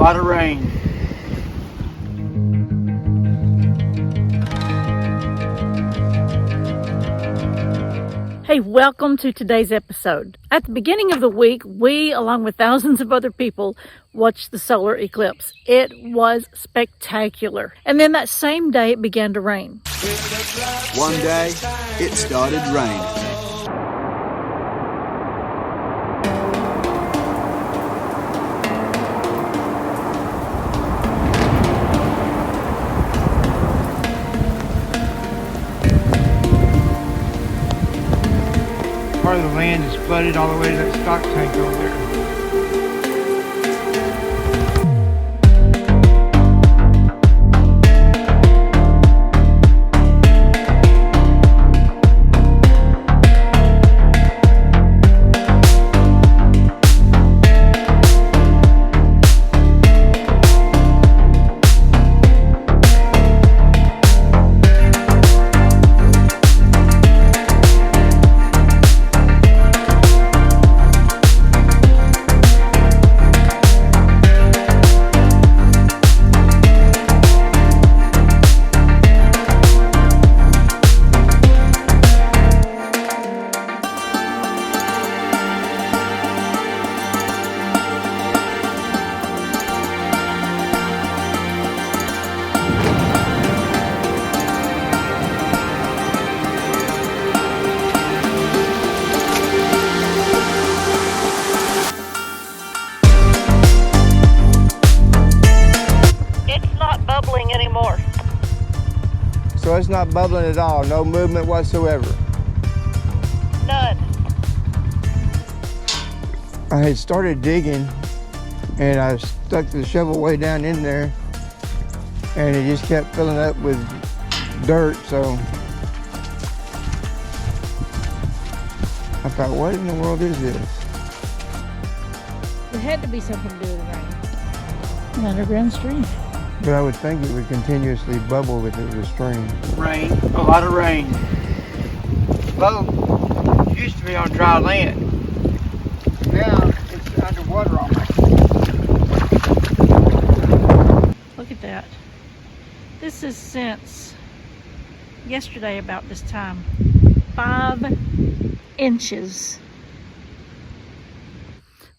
lot of rain. Hey, welcome to today's episode. At the beginning of the week, we, along with thousands of other people, watched the solar eclipse. It was spectacular. And then that same day, it began to rain. One day, it started raining. Part of the land is flooded all the way to that stock tank over there. Anymore. So it's not bubbling at all, no movement whatsoever. None. I had started digging and I stuck the shovel way down in there and it just kept filling up with dirt, so I thought, what in the world is this? It had to be something to do with the rain. An underground stream. But I would think it would continuously bubble if it was a stream. Rain, a lot of rain. The boat used to be on dry land. Now it's underwater almost. Look at that. This is since yesterday about this time. 5 inches.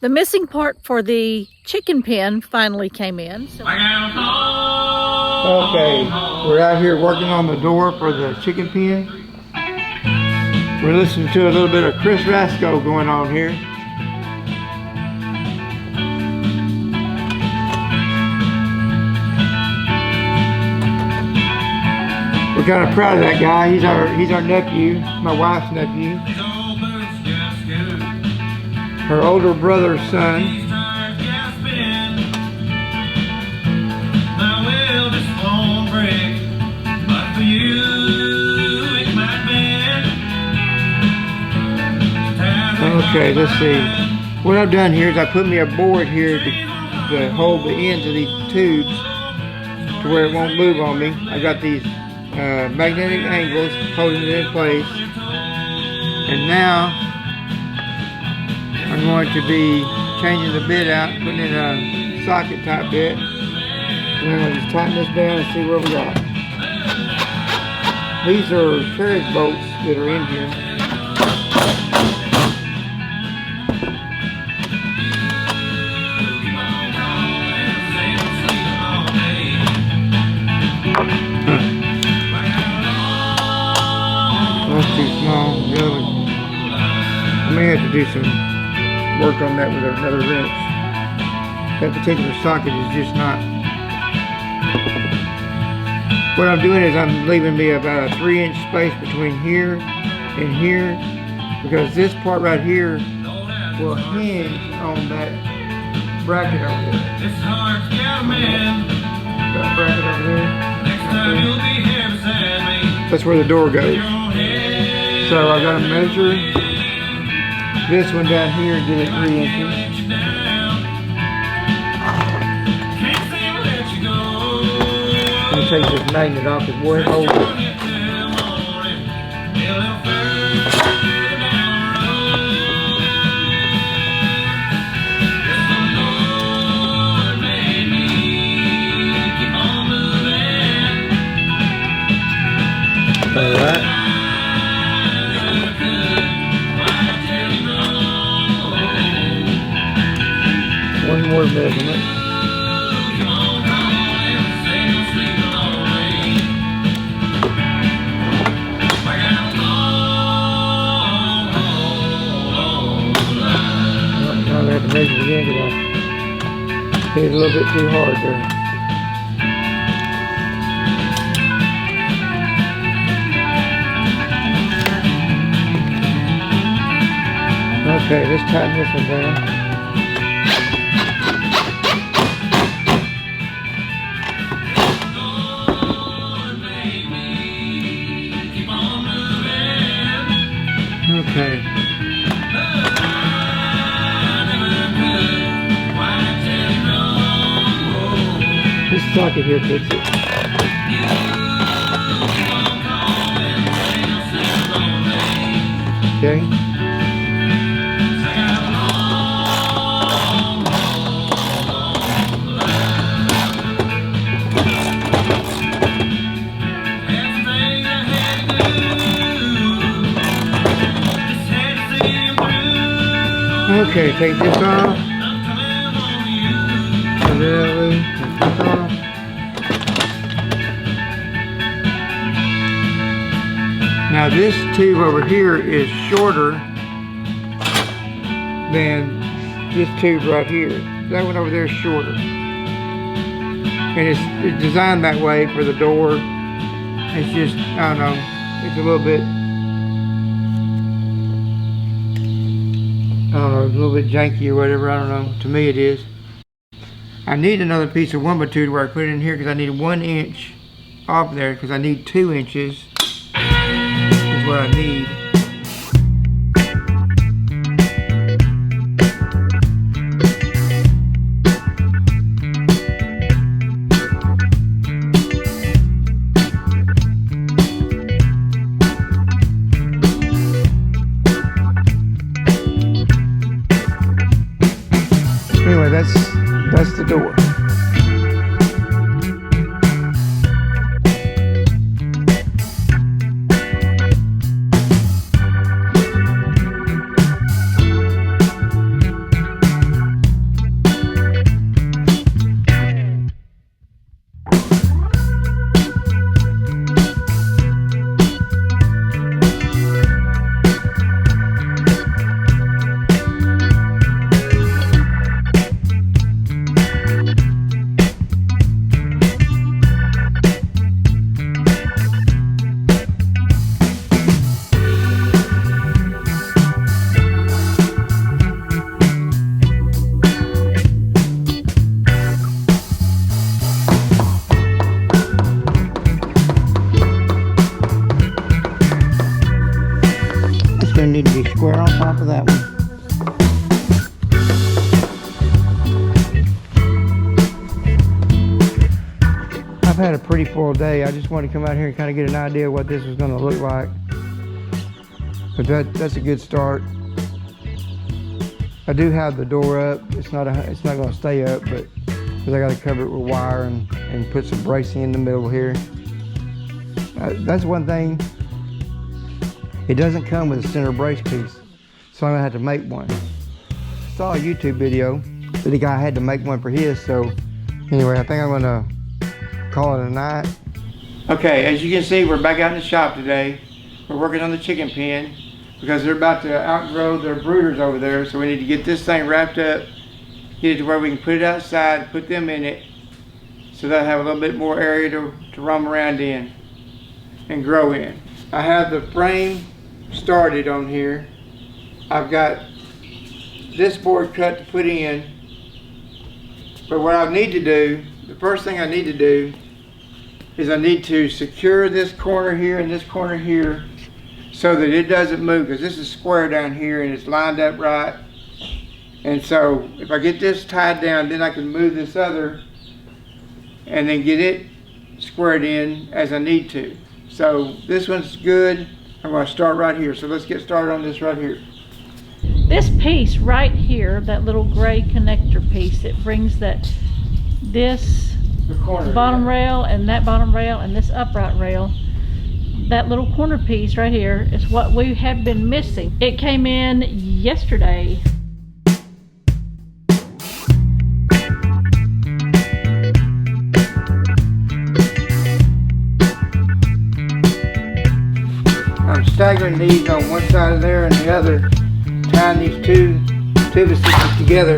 The missing part for the chicken pen finally came in. So Okay, we're out here working on the door for the chicken pen. We're listening to a little bit of Chris Rasco going on here. We're kind of proud of that guy. He's our nephew, my wife's nephew. Her older brother's son. Okay, let's see. What I've done here is I put me a board here to hold the ends of these tubes to where it won't move on me. I got these magnetic angles holding it in place. And now I'm going to be changing the bit out, putting in a socket type bit. And I'm going to just tighten this down and see where we got. These are carriage bolts that are in here. That's too small. The other one, I may have to do some work on that with another wrench. That particular socket is just not. What I'm doing is I'm leaving me about a 3-inch space between here and here, because this part right here will hinge on that bracket over there. That bracket over there. That's where the door goes. So I got to measure this one down here and get it 3 inches. Let me take this magnet off because boy, it holds it. measure it again because I hit it a little bit too hard there. Okay, let's tighten this one down. Okay. This socket here fits it. Okay. Okay, take this off. Take this off. Now this tube over here is shorter than this tube right here. That one over there is shorter. And it's designed that way for the door. It's just, I don't know, it's a little bit, I don't know, a little bit janky or whatever, I don't know. To me it is. I need another piece of 1x2 where I put it in here because I need 1 inch off there because I need 2 inches is what I need. Anyway, that's the door. Need to be square on top of that one. I've had a pretty full day. I just wanted to come out here and kind of get an idea of what this was going to look like. But that's a good start. I do have the door up. It's not going to stay up, but because I got to cover it with wire and put some bracing in the middle here. That's one thing. It doesn't come with a center brace piece, so I'm gonna have to make one. I saw a YouTube video that the guy had to make one for his, so anyway, I think I'm gonna call it a night. Okay, as you can see, we're back out in the shop today. We're working on the chicken pen because they're about to outgrow their brooders over there, so we need to get this thing wrapped up, get it to where we can put it outside, put them in it, so they'll have a little bit more area to roam around in and grow in. I have the frame started on here. I've got this board cut to put in, but what I need to do, the first thing I need to do is I need to secure this corner here and this corner here so that it doesn't move, because this is square down here and it's lined up right. And so if I get this tied down, then I can move this other and then get it squared in as I need to. So this one's good. I'm going to start right here. So let's get started on this right here. This piece right here, that little gray connector piece, it brings this bottom rail and that bottom rail and this upright rail. That little corner piece right here is what we have been missing. It came in yesterday. I'm staggering these on one side of there and the other, tying these two pivot systems together.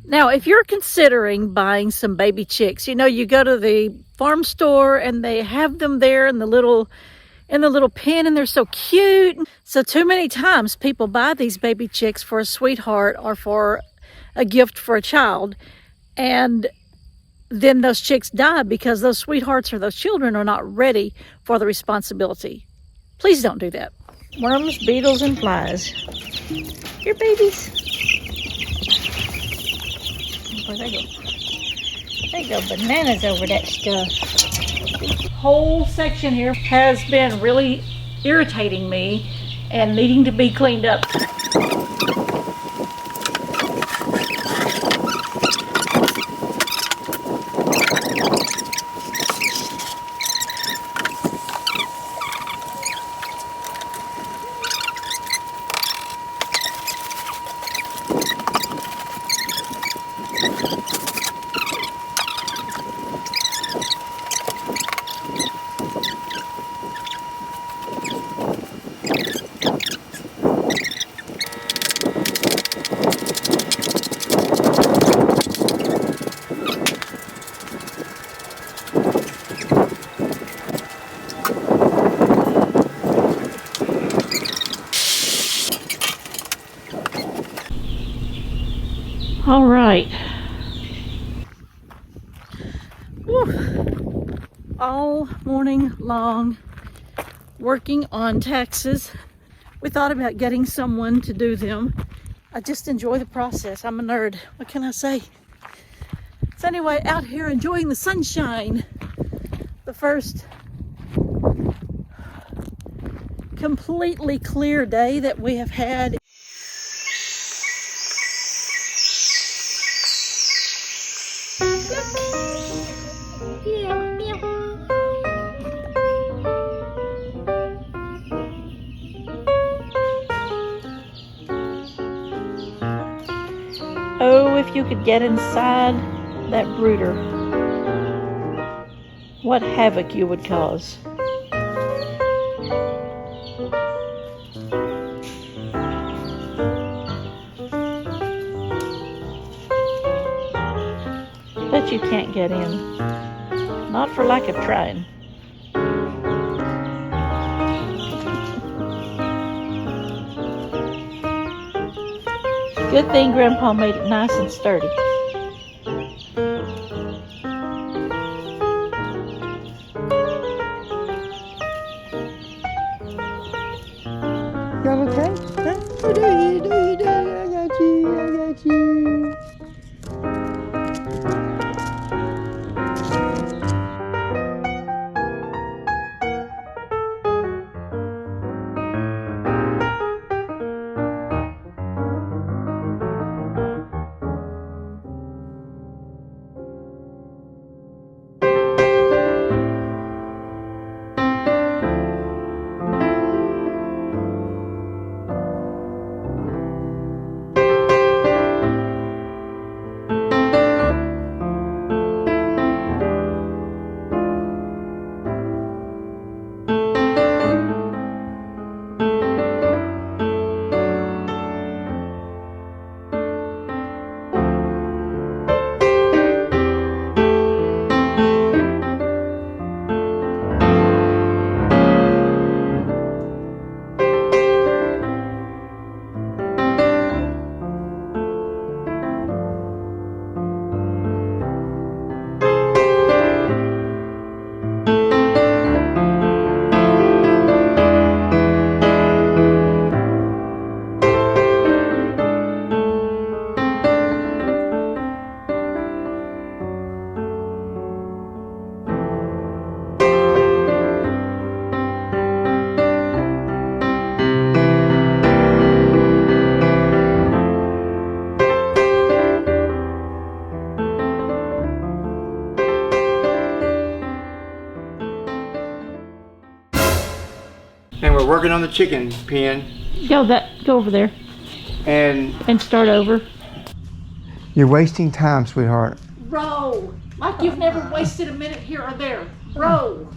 Now, if you're considering buying some baby chicks, you know, you go to the farm store and they have them there in the little pen, and they're so cute. So too many times people buy these baby chicks for a sweetheart or for a gift for a child, and then those chicks die because those sweethearts or those children are not ready for the responsibility. Please don't do that. Worms, beetles, and flies. Your babies. Where they go? They go bananas over that stuff. Whole section here has been really irritating me and needing to be cleaned up. All right. Whew. All morning long working on taxes. We thought about getting someone to do them. I just enjoy the process. I'm a nerd. What can I say? So anyway, out here enjoying the sunshine. The first completely clear day that we have had. Oh, if you could get inside that brooder, what havoc you would cause. But you can't get in. Not for lack of trying. Good thing Grandpa made it nice and sturdy. Y'all okay? Huh? You do, I got you. And we're working on the chicken pen. Go over there And start over. You're wasting time, sweetheart. Row, like you've never wasted a minute here or there. Row.